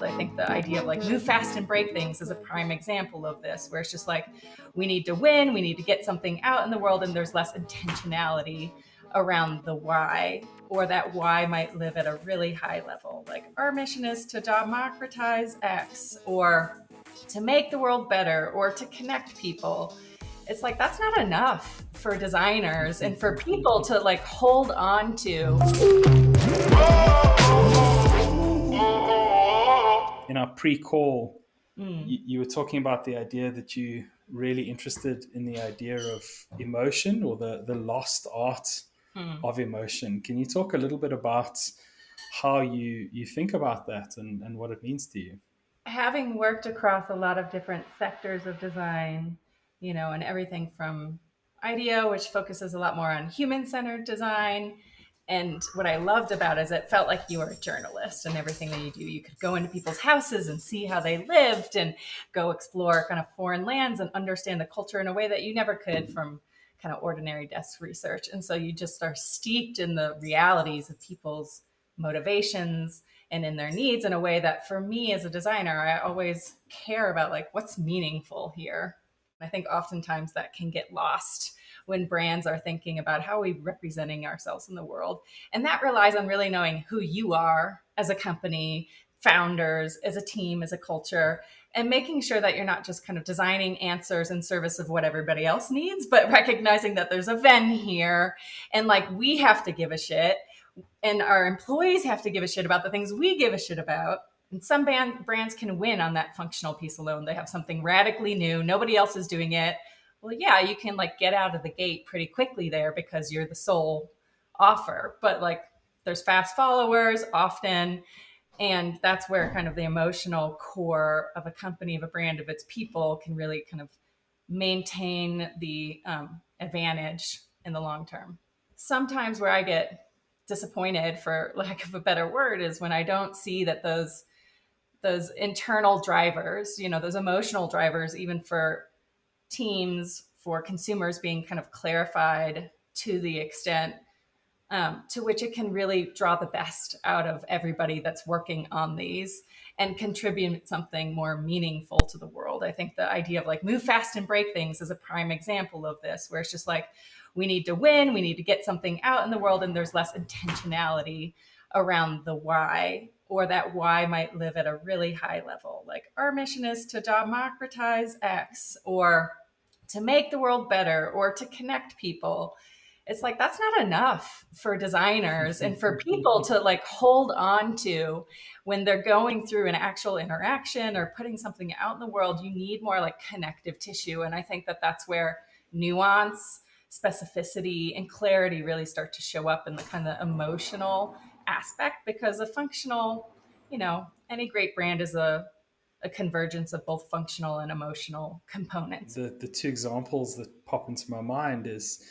I think the idea of like move fast and break things is a prime example of this, where it's just like we need to win, we need to get something out in the world, and there's less intentionality around the why, or that why might live at a really high level. Like our mission is to democratize X, or to make the world better, or to connect people. It's like that's not enough for designers and for people to like hold on to. In our pre-call, you were talking about the idea that you really interested in the idea of emotion, or the lost art of emotion. Can you talk a little bit about how you think about that and what it means to you? Having worked across a lot of different sectors of design, and everything from IDEO, which focuses a lot more on human-centered design. And what I loved about it is it felt like you were a journalist, and everything that you do, you could go into people's houses and see how they lived and go explore kind of foreign lands and understand the culture in a way that you never could from kind of ordinary desk research. And so you just are steeped in the realities of people's motivations and in their needs in a way that, for me as a designer, I always care about like what's meaningful here. I think oftentimes that can get lost when brands are thinking about how are we representing ourselves in the world. And that relies on really knowing who you are as a company, founders, as a team, as a culture, and making sure that you're not just kind of designing answers in service of what everybody else needs, but recognizing that there's a Venn here, and like we have to give a shit, and our employees have to give a shit about the things we give a shit about. And some brands can win on that functional piece alone. They have something radically new, nobody else is doing it. Well, yeah, you can like get out of the gate pretty quickly there because you're the sole offer. But like there's fast followers often. And that's where kind of the emotional core of a company, of a brand, of its people can really kind of maintain the advantage in the long term. Sometimes where I get disappointed, for lack of a better word, is when I don't see that those internal drivers, those emotional drivers, even for teams, for consumers, being kind of clarified to the extent to which it can really draw the best out of everybody that's working on these and contribute something more meaningful to the world. I think the idea of like move fast and break things is a prime example of this, where it's just like we need to win, we need to get something out in the world, and there's less intentionality around the why, or that why might live at a really high level. Like our mission is to democratize X, or to make the world better, or to connect people. It's like that's not enough for designers and for people to like hold on to when they're going through an actual interaction or putting something out in the world. You need more like connective tissue. And I think that that's where nuance, specificity, and clarity really start to show up in the kind of emotional aspect, because a functional, any great brand is a convergence of both functional and emotional components. The two examples that pop into my mind is,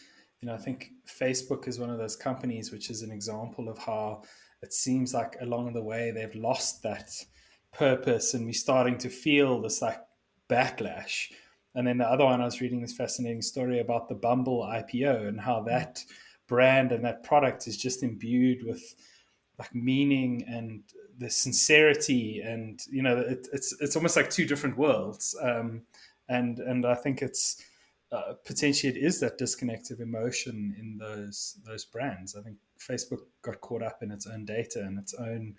I think Facebook is one of those companies which is an example of how it seems like along the way they've lost that purpose, and we're starting to feel this like backlash. And then the other one, I was reading this fascinating story about the Bumble IPO and how that brand and that product is just imbued with like meaning and the sincerity, and it's almost like two different worlds. And I think it's potentially it is that disconnect of emotion in those brands. I think Facebook got caught up in its own data and its own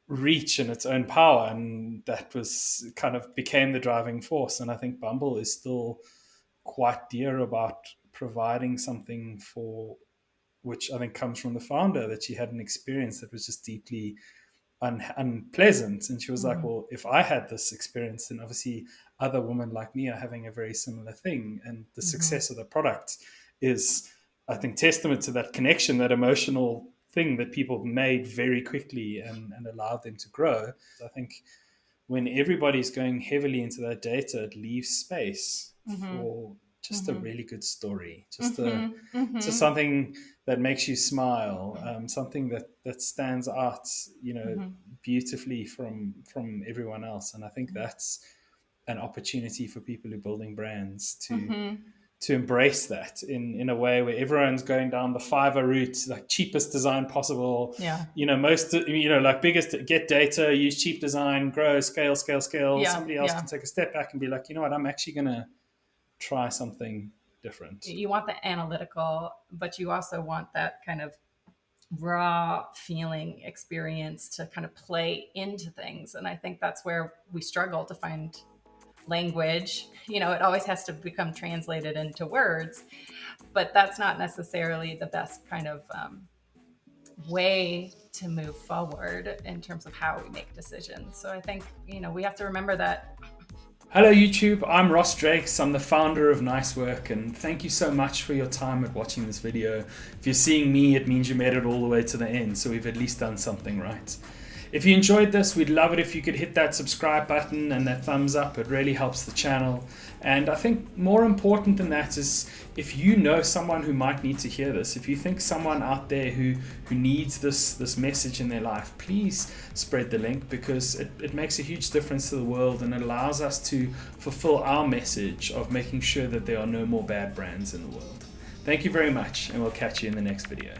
reach and its own power, and that was kind of became the driving force. And I think Bumble is still quite dear about providing something for which I think comes from the founder, that she had an experience that was just deeply unpleasant. And she was like, well, if I had this experience, then obviously other women like me are having a very similar thing. And the success of the product is, I think, testament to that connection, that emotional thing that people made very quickly and allowed them to grow. I think when everybody's going heavily into that data, it leaves space for just a really good story, just just something that makes you smile, something that stands out, beautifully from everyone else. And I think that's an opportunity for people who are building brands to to embrace that in a way where everyone's going down the Fiverr route, like cheapest design possible. Yeah. Most, like biggest, get data, use cheap design, grow, scale. Yeah. Somebody else can take a step back and be like, you know what, I'm actually going to try something different. You want the analytical, but you also want that kind of raw feeling experience to kind of play into things. And I think that's where we struggle to find language. It always has to become translated into words, but that's not necessarily the best kind of way to move forward in terms of how we make decisions. So I think, we have to remember that. Hello YouTube, I'm Ross Drakes, I'm the founder of Nicework, and thank you so much for your time at watching this video. If you're seeing me, it means you made it all the way to the end, so we've at least done something right. If you enjoyed this, we'd love it if you could hit that subscribe button and that thumbs up. It really helps the channel. And I think more important than that is if you know someone who might need to hear this, if you think someone out there who needs this message in their life, please spread the link, because it makes a huge difference to the world, and it allows us to fulfill our message of making sure that there are no more bad brands in the world. Thank you very much, and we'll catch you in the next video.